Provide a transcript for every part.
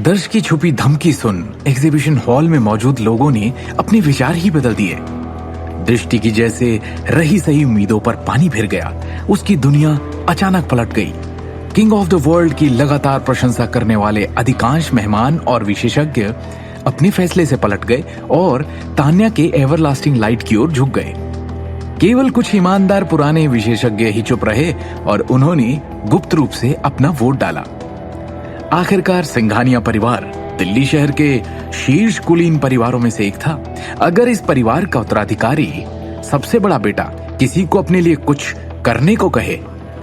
दर्श की छुपी धमकी सुन एग्जीबिशन हॉल में मौजूद लोगों ने अपने विचार ही बदल दिए। दृष्टि की जैसे रही सही उम्मीदों पर पानी फिर गया। उसकी दुनिया अचानक पलट गई। किंग ऑफ द वर्ल्ड की लगातार प्रशंसा करने वाले अधिकांश मेहमान और विशेषज्ञ अपने फैसले से पलट गए और तान्या के एवरलास्टिंग लाइट की ओर झुक गए। केवल कुछ ईमानदार पुराने विशेषज्ञ ही चुप रहे और उन्होंने गुप्त रूप से अपना वोट डाला। आखिरकार सिंघानिया परिवार दिल्ली शहर के शीर्ष कुलीन परिवारों में से एक था। अगर इस परिवार का उत्तराधिकारी सबसे बड़ा बेटा किसी को अपने लिए कुछ करने को कहे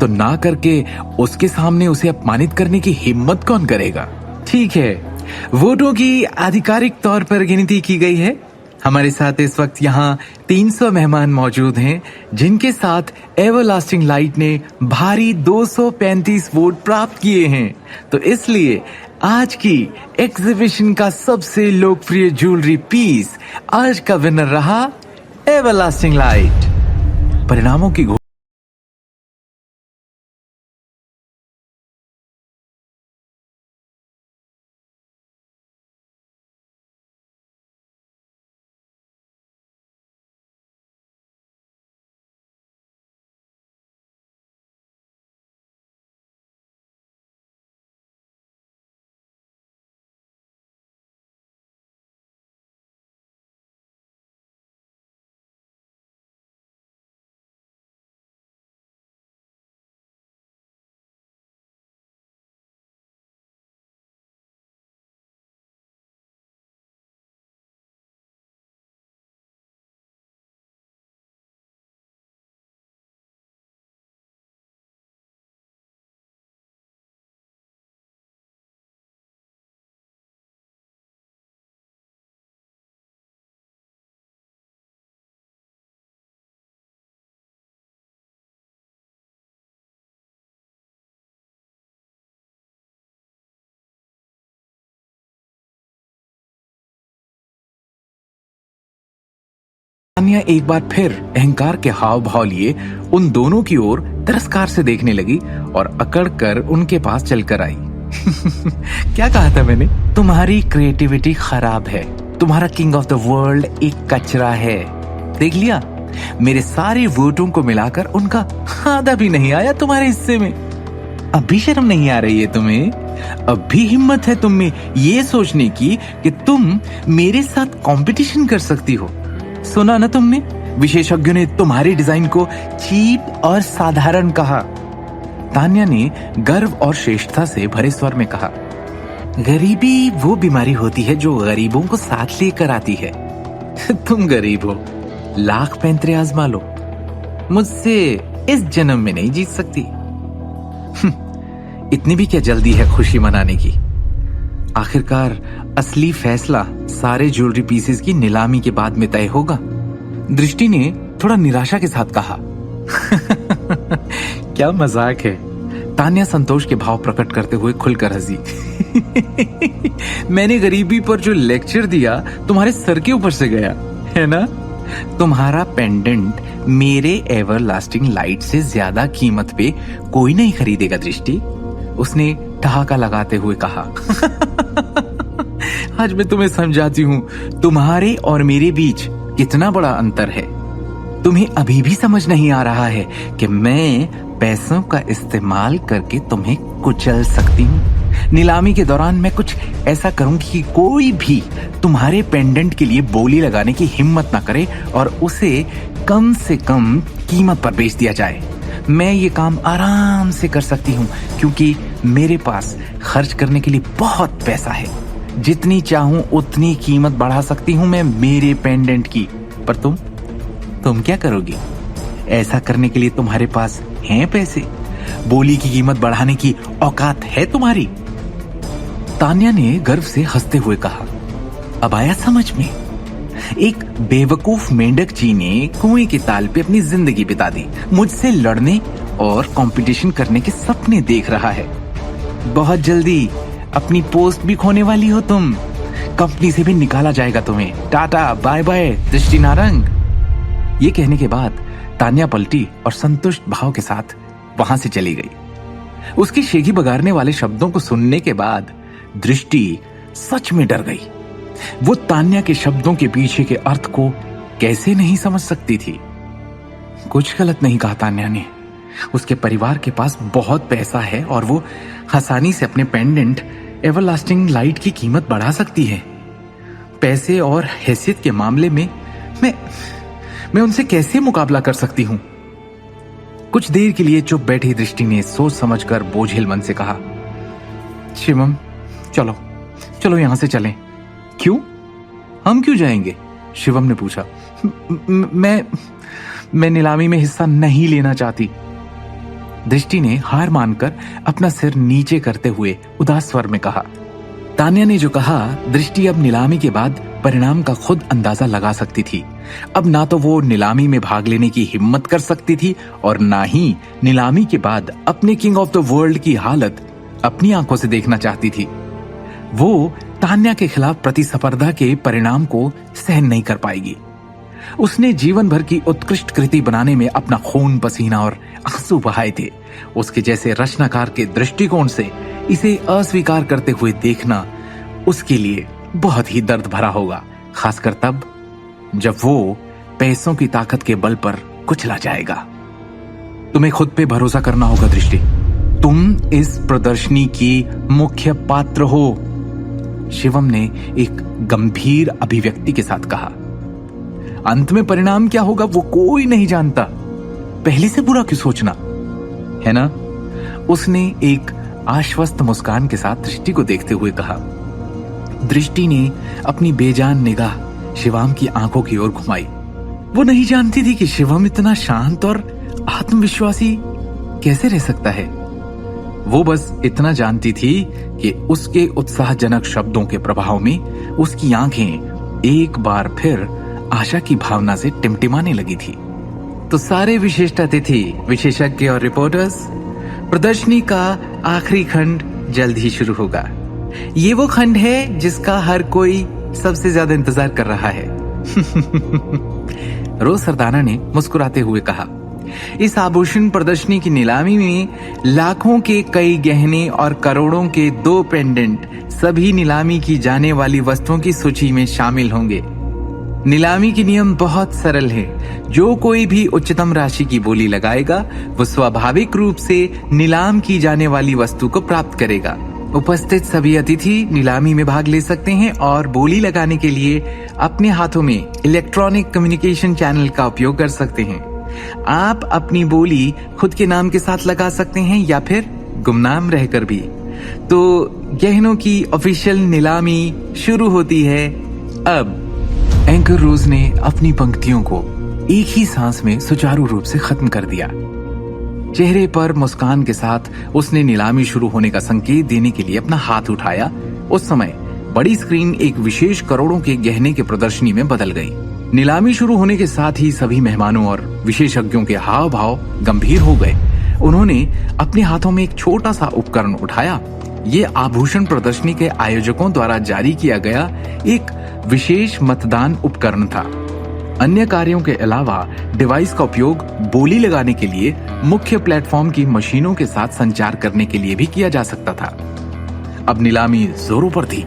तो ना करके उसके सामने उसे अपमानित करने की हिम्मत कौन करेगा। ठीक है, वोटों की आधिकारिक तौर पर गिनती की गई है। हमारे साथ इस वक्त यहाँ 300 मेहमान मौजूद हैं जिनके साथ एवरलास्टिंग लाइट ने भारी 235 वोट प्राप्त किए हैं। तो इसलिए आज की एग्जीबिशन का सबसे लोकप्रिय ज्वेलरी पीस आज का विनर रहा एवरलास्टिंग लाइट। परिणामों की तान्या एक बार फिर अहंकार के हाव भाव लिए उन दोनों की ओर तिरस्कार से देखने लगी और अकड़ कर उनके पास चलकर आई। क्या कहा था मैंने? तुम्हारी क्रिएटिविटी खराब है। तुम्हारा किंग ऑफ द वर्ल्ड एक कचरा है। देख लिया, मेरे सारे वोटों को मिलाकर उनका आधा भी नहीं आया तुम्हारे हिस्से में। अब भी शर्म नहीं आ रही है तुम्हें? अब भी हिम्मत है तुम में ये सोचने की कि तुम मेरे साथ कंपटीशन कर सकती हो? सुना ना तुमने, विशेषज्ञों ने तुम्हारी डिजाइन को चीप और साधारण कहा। तान्या ने गर्व और श्रेष्ठता से भरे स्वर में कहा, गरीबी वो बीमारी होती है जो गरीबों को साथ लेकर आती है। तुम गरीब हो, लाख पैंतरे आजमा लो, मुझसे इस जन्म में नहीं जीत सकती। इतनी भी क्या जल्दी है खुशी मनाने की? आखिरकार असली फैसला सारे ज्वेलरी पीसेस की नीलामी के बाद में तय होगा। दृष्टि ने थोड़ा निराशा के साथ कहा। क्या मजाक है। तान्या संतोष के भाव प्रकट करते हुए खुलकर हंसी। मैंने गरीबी पर जो लेक्चर दिया तुम्हारे सर के ऊपर से गया है ना? तुम्हारा पेंडेंट मेरे एवरलास्टिंग लाइट से ज्यादा कीमत पे कोई नहीं खरीदेगा दृष्टि, उसने ठहाका लगाते हुए कहा। आज मैं तुम्हें समझाती हूँ तुम्हारे और मेरे बीच कितना बड़ा अंतर है। तुम्हें अभी भी समझ नहीं आ रहा है कि मैं पैसों का इस्तेमाल करके तुम्हें कुचल सकती हूँ। नीलामी के दौरान मैं कुछ ऐसा करूंगी कि कोई भी तुम्हारे पेंडेंट के लिए बोली लगाने की हिम्मत ना करे और उसे कम से कम कीमत पर बेच दिया जाए। मैं ये काम आराम से कर सकती हूँ क्योंकि मेरे पास खर्च करने के लिए बहुत पैसा है। जितनी चाहूं उतनी कीमत बढ़ा सकती हूँ मैं मेरे पेंडेंट की। पर तुम क्या करोगी? ऐसा करने के लिए तुम्हारे पास हैं पैसे? बोली की कीमत बढ़ाने की औकात है तुम्हारी? तान्या ने गर्व से हंसते हुए कहा। अब आया समझ में? एक बेवकूफ मेंढक जी ने कुएं के ताल पे अपनी जिंदगी बिता दी, मुझसे लड़ने और कंपटीशन करने के सपने देख रहा है। बहुत जल्दी अपनी पोस्ट भी खोने वाली हो तुम। कंपनी से भी निकाला जाएगा तुम्हें। टाटा बाय बाय दृष्टि नारंग। ये कहने के बाद तान्या पलटी और संतुष्ट भाव के साथ वहां से चली गई। उसकी शेखी बगारने वाले शब्दों को सुनने के बाद दृष्टि सच में डर गई। वो तान्या के शब्दों के पीछे के अर्थ को कैसे नहीं समझ सकती थी। कुछ गलत नहीं कहा तान्या ने। उसके परिवार के पास बहुत पैसा है और वो आसानी से अपने पेंडेंट एवरलास्टिंग लाइट की कीमत बढ़ा सकती है। पैसे और हैसियत के मामले में मैं उनसे कैसे मुकाबला कर सकती हूं? कुछ देर के लिए चुप बैठी दृष्टि ने सोच समझकर बोझिल मन से कहा, शिवम चलो चलो यहां से चलें। क्यों? हम क्यों जाएंगे? शिवम ने पूछा। मैं नीलामी में हिस्सा नहीं लेना चाहती। दृष्टि ने हार मानकर अपना सिर नीचे करते हुए उदास स्वर में कहा। तान्या ने जो कहा, दृष्टि अब नीलामी के बाद परिणाम का खुद अंदाजा लगा सकती थी। अब ना तो वो नीलामी में भाग लेने की हिम्मत कर सकती थी और ना ही नीलामी के बाद अपने किंग ऑफ द वर्ल्ड की हालत अपनी आंखों से देखना चाहती थी। वो तान्या के खिलाफ प्रतिस्पर्धा के परिणाम को सहन नहीं कर पाएगी। उसने जीवन भर की उत्कृष्ट कृति बनाने में अपना खून, पसीना और आंसू बहाए थे। उसके जैसे रचनाकार के दृष्टिकोण से इसे अस्वीकार करते हुए देखना उसके लिए बहुत ही दर्द भरा होगा, खासकर तब जब वो पैसों की ताकत के बल पर कुचला जाएगा। तुम्हें खुद पे भरोसा करना होगा दृष्टि। तुम इस प्रदर्शनी की मुख्य पात्र हो, शिवम ने एक गंभीर अभिव्यक्ति के साथ कहा। अंत में परिणाम क्या होगा वो कोई नहीं जानता। पहले से बुरा क्यों सोचना, है ना? उसने एक आश्वस्त मुस्कान के साथ दृष्टि को देखते हुए कहा। दृष्टि ने अपनी बेजान निगाह शिवम की आंखों की ओर घुमाई। वो नहीं जानती थी कि शिवम इतना शांत और आत्मविश्वासी कैसे रह सकता है। वो बस इतना जानती थी कि उसके उत्साहजनक शब्दों के प्रभाव में उसकी आंखें एक बार फिर आशा की भावना से टिमटिमाने लगी थी। तो सारे विशिष्ट अतिथि, विशेषज्ञ और रिपोर्टर्स, प्रदर्शनी का आखिरी खंड जल्द ही शुरू होगा। ये वो खंड है जिसका हर कोई सबसे ज्यादा इंतजार कर रहा है। रोज सरदाना ने मुस्कुराते हुए कहा। इस आभूषण प्रदर्शनी की नीलामी में लाखों के कई गहने और करोड़ों के 2 पेंडेंट सभी नीलामी की जाने वाली वस्तुओं की सूची में शामिल होंगे। नीलामी की नियम बहुत सरल है। जो कोई भी उच्चतम राशि की बोली लगाएगा वो स्वाभाविक रूप से नीलाम की जाने वाली वस्तु को प्राप्त करेगा। उपस्थित सभी अतिथि नीलामी में भाग ले सकते हैं और बोली लगाने के लिए अपने हाथों में इलेक्ट्रॉनिक कम्युनिकेशन चैनल का उपयोग कर सकते हैं। आप अपनी बोली खुद के नाम के साथ लगा सकते हैं या फिर गुमनाम रहकर भी। तो गहनों की ऑफिशियल नीलामी शुरू होती है अब। एंकर रोज ने अपनी पंक्तियों को एक ही सांस में सुचारू रूप से खत्म कर दिया। चेहरे पर मुस्कान के साथ उसने नीलामी शुरू होने का संकेत देने के लिए अपना हाथ उठाया। उस समय बड़ी स्क्रीन एक विशेष करोड़ों के गहने के प्रदर्शनी में बदल गई। नीलामी शुरू होने के साथ ही सभी मेहमानों और विशेषज्ञों के हाव भाव गंभीर हो गए। उन्होंने अपने हाथों में एक छोटा सा उपकरण उठाया। ये आभूषण प्रदर्शनी के आयोजकों द्वारा जारी किया गया एक विशेष मतदान उपकरण था। अन्य कार्यों के अलावा डिवाइस का उपयोग बोली लगाने के लिए मुख्य प्लेटफॉर्म की मशीनों के साथ संचार करने के लिए भी किया जा सकता था। अब नीलामी जोरों पर थी।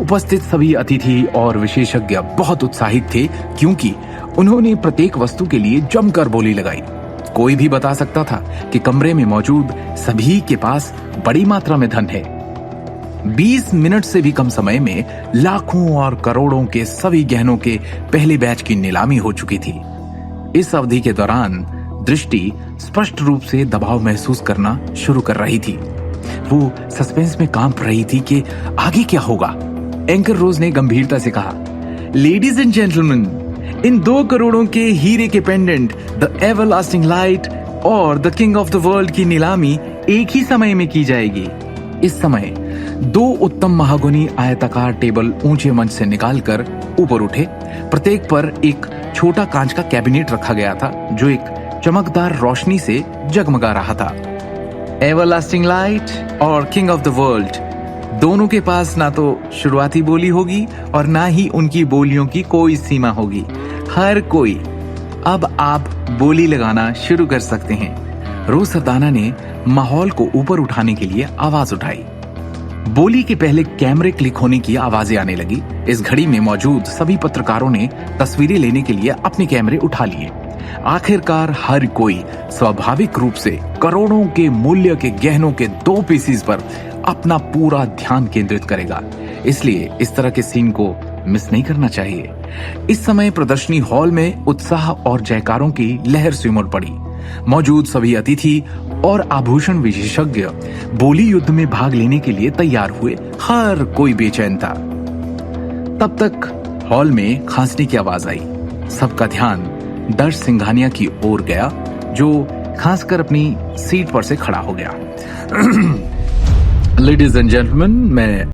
उपस्थित सभी अतिथि और विशेषज्ञ बहुत उत्साहित थे क्योंकि उन्होंने प्रत्येक वस्तु के लिए जमकर बोली लगाई। कोई भी बता सकता था कि कमरे में मौजूद सभी के पास बड़ी मात्रा में धन है। 20 मिनट से भी कम समय में लाखों और करोड़ों के सभी गहनों के पहले बैच की नीलामी हो चुकी थी। इस अवधि के दौरान दृष्टि स्पष्ट रूप से दबाव महसूस करना शुरू कर रही थी। वो सस्पेंस में कांप रही थी कि आगे क्या होगा। एंकर रोज ने गंभीरता से कहा, लेडीज एंड जेंटलमैन, इन 2 करोड़ों के हीरे के पेंडेंट, द एवरलास्टिंग लाइट और the king of the world की नीलामी एक ही समय में की जाएगी। इस समय 2 उत्तम महागुनी आयताकार टेबल ऊंचे मंच से निकालकर ऊपर उठे। प्रत्येक पर एक छोटा कांच का कैबिनेट रखा गया था जो एक चमकदार रोशनी से जगमगा रहा था। एवरलास्टिंग लाइट और किंग ऑफ द वर्ल्ड दोनों के पास ना तो शुरुआती बोली होगी और ना ही उनकी बोलियों की कोई सीमा होगी। हर कोई अब आप बोली लगाना शुरू कर सकते हैं। रोज सरदाना ने माहौल को ऊपर उठाने के लिए आवाज उठाई। बोली के पहले कैमरे क्लिक होने की आवाजें आने लगी। इस घड़ी में मौजूद सभी पत्रकारों ने तस्वीरें लेने के लिए अपने कैमरे उठा लिए। आखिरकार हर कोई स्वाभाविक रूप से करोड़ों के मूल्य के गहनों के 2 पीसीज पर अपना पूरा ध्यान केंद्रित करेगा, इसलिए इस तरह के सीन को मिस नहीं करना चाहिए। इस समय प्रदर्शनी हॉल में उत्साह और जयकारों की लहर से उमड़ पड़ी। मौजूद सभी अतिथि और आभूषण विशेषज्ञ बोली युद्ध में भाग लेने के लिए तैयार हुए। हर कोई बेचैन था। तब तक हॉल में खांसने की आवाज आई। सबका ध्यान दर्श सिंघानिया की ओर गया, जो खांसकर अपनी सीट पर से खड़ा हो गया। लेडीज एंड जेंटलमैन, मैं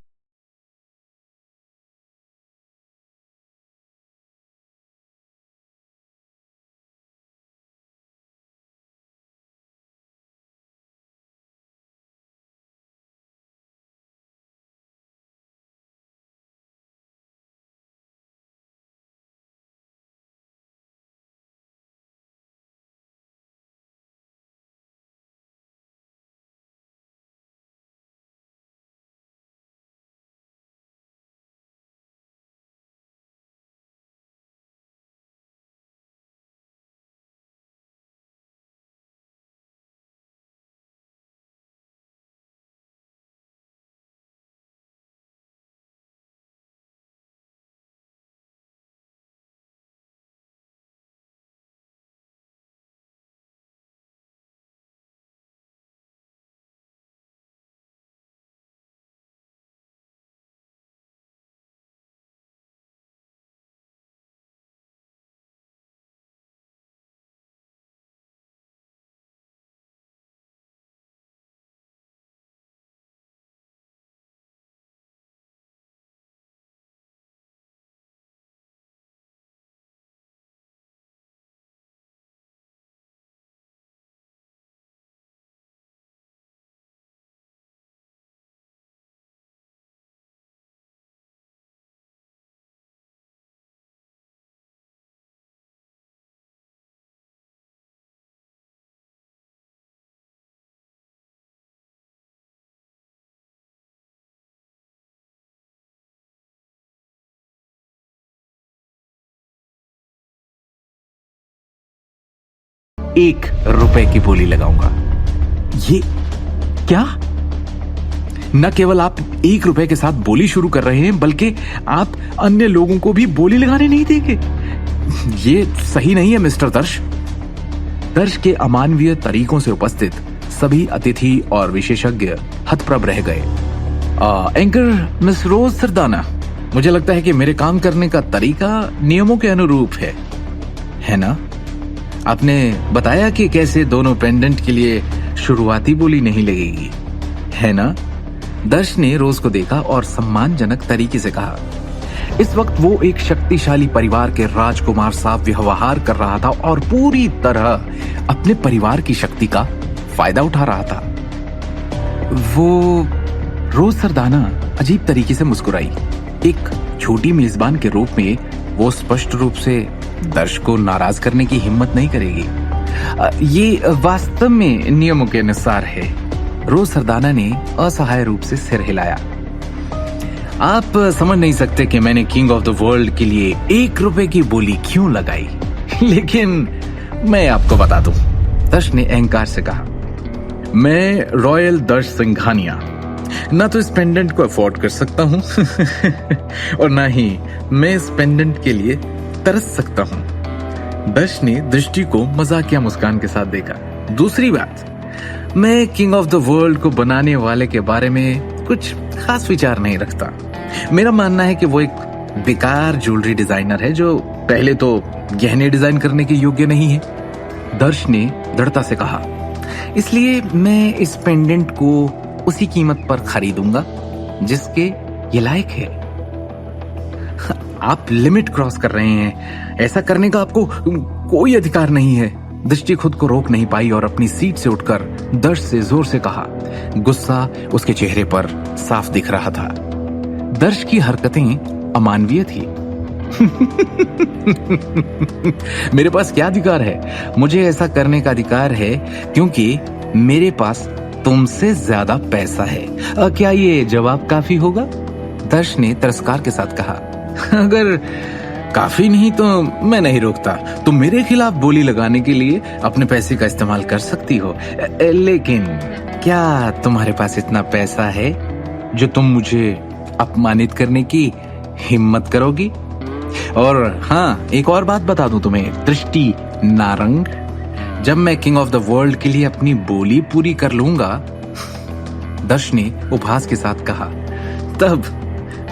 ₹1 की बोली लगाऊंगा। ये क्या? न केवल आप ₹1 के साथ बोली शुरू कर रहे हैं, बल्कि आप अन्य लोगों को भी बोली लगाने नहीं देंगे। ये सही नहीं है मिस्टर दर्श। दर्श के अमानवीय तरीकों से उपस्थित सभी अतिथि और विशेषज्ञ हतप्रभ रह गए। एंकर मिस रोज सरदाना, मुझे लगता है कि मेरे काम करने का तरीका नियमों के अनुरूप है ना? आपने बताया कि कैसे दोनों पेंडेंट के लिए शुरुआती बोली नहीं लगेगी, है ना? दर्श ने रोज को देखा और सम्मानजनक तरीके से कहा। इस वक्त वो एक शक्तिशाली परिवार के राजकुमार सा व्यवहार कर रहा था और पूरी तरह अपने परिवार की शक्ति का फायदा उठा रहा था। वो रोज सरदाना अजीब तरीके से मुस्कुराई। एक छोटी मेजबान के रूप में वो स्पष्ट रूप से दर्श को नाराज करने की हिम्मत नहीं करेगी। ये वास्तव में नियमों के अनुसार है। रोज सरदाना ने असहाय रूप से सिर हिलाया। आप समझ नहीं सकते कि मैंने किंग ऑफ द वर्ल्ड के लिए ₹1 की बोली क्यों लगाई, लेकिन मैं आपको बता दूं, दर्श ने अहंकार से कहा। मैं रॉयल दर्श सिंघानिया ना तो इस पेंडेंट को अफोर्ड कर सकता हूं और ना ही मैं इस पेंडेंट के लिए तरस सकता हूं। दर्श ने दृष्टि को मजाकिया मुस्कान के साथ देखा। दूसरी बात, मैं किंग ऑफ द वर्ल्ड को बनाने वाले के बारे में कुछ खास विचार नहीं रखता। मेरा मानना है कि वो एक बेकार ज्वेलरी डिजाइनर है जो पहले तो गहने डिजाइन करने के योग्य नहीं है। दर्श ने दृढ़ता से कहा। इसलिए मैं इस पेंडेंट को उसी कीमत पर खरीदूंगा जिसके ये लायक है। आप लिमिट क्रॉस कर रहे हैं। ऐसा करने का आपको कोई अधिकार नहीं है। दृष्टि खुद को रोक नहीं पाई और अपनी सीट से उठकर दर्श से जोर से कहा। गुस्सा उसके चेहरे पर साफ दिख रहा था। दर्श की हरकतें अमानवीय थी। मेरे पास क्या अधिकार है? मुझे ऐसा करने का अधिकार है क्योंकि मेरे पास तुमसे ज्यादा पैसा है। क्या ये जवाब काफी होगा? दर्श ने तिरस्कार के साथ कहा, अगर काफी नहीं तो मैं नहीं रोकता। तुम मेरे खिलाफ बोली लगाने के लिए अपने पैसे का इस्तेमाल कर सकती हो, लेकिन क्या तुम्हारे पास इतना पैसा है जो तुम मुझे अपमानित करने की हिम्मत करोगी? और हाँ, एक और बात बता दूं तुम्हें दृष्टि नारंग, जब मैं किंग ऑफ द वर्ल्ड के लिए अपनी बोली पूरी कर लूंगा, दर्श ने उपहास के साथ कहा, तब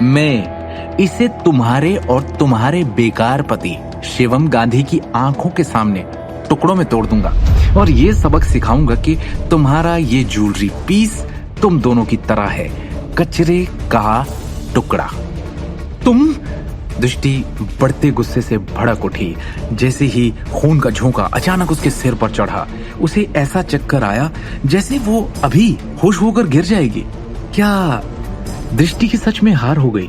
मैं इसे तुम्हारे और तुम्हारे बेकार पति शिवम गांधी की आंखों के सामने टुकड़ों में तोड़ दूंगा और ये सबक सिखाऊंगा कि तुम्हारा ये ज्वेलरी पीस तुम दोनों की तरह है, कचरे का टुकड़ा। तुम? दृष्टि बढ़ते गुस्से से भड़क उठी। जैसे ही खून का झोंका अचानक उसके सिर पर चढ़ा, उसे ऐसा चक्कर आया जैसे वो अभी होश होकर गिर जाएगी। क्या दृष्टि की सच में हार हो गई?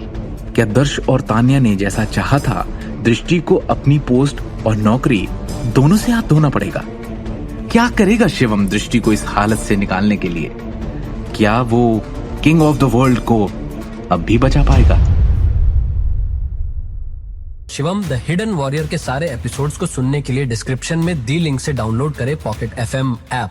क्या दर्श और तान्या ने जैसा चाहा था, दृष्टि को अपनी पोस्ट और नौकरी दोनों से हाथ धोना पड़ेगा? क्या करेगा शिवम दृष्टि को इस हालत से निकालने के लिए? क्या वो किंग ऑफ द वर्ल्ड को अब भी बचा पाएगा? शिवम द हिडन वॉरियर के सारे एपिसोड्स को सुनने के लिए डिस्क्रिप्शन में दी लिंक से डाउनलोड करें पॉकेट FM ऐप।